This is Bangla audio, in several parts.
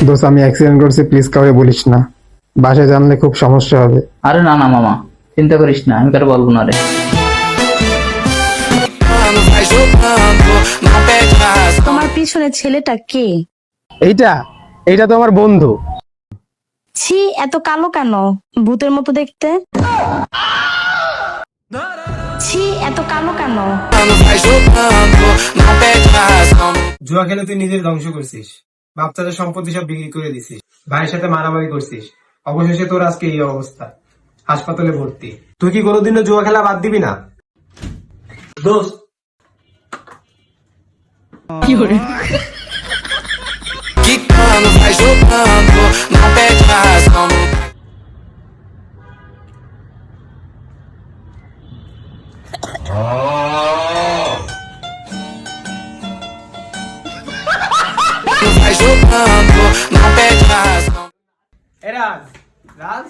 দোস্ত আমি অ্যাক্সিডেন্ট করছি, প্লিজ কাউকে বলিস না, বাসায় জানলে খুব সমস্যা হবে। আরে না না মামা, চিন্তা করিস না, আমি কারো বলবো না রে। তোমার পিছনে ছেলেটা কে? এইটা এইটা তো আমার বন্ধু। ছি, এত কালো কেন? ভূতের মতো দেখতে। ছি, এত কালো কেন? জুয়া খেলে তুই নিজের ধ্বংস করছিস, বাচ্চাদের সম্পত্তি সব বিক্রি করে দিছিস, ভাইয়ের সাথে মারামারি করছিস, অবশেষে তোর আজকে এই অবস্থা, হাসপাতালে ভর্তি। তুই কি কোনোদিনও জুয়া খেলা বাদ দিবি না? দোস্ত এরাজ, রাজ,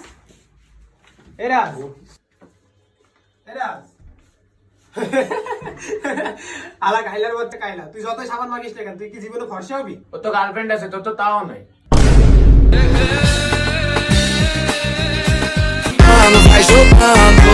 এরাজ, এরাজ। আলা কাইলার বলতে কাইলা, তুই যত সাবান মাগিস না কেন, তুই কি জীবনে ফর্সা হবি? ও তো গার্লফ্রেন্ড আছে, তোর তো তাও নাই। I'm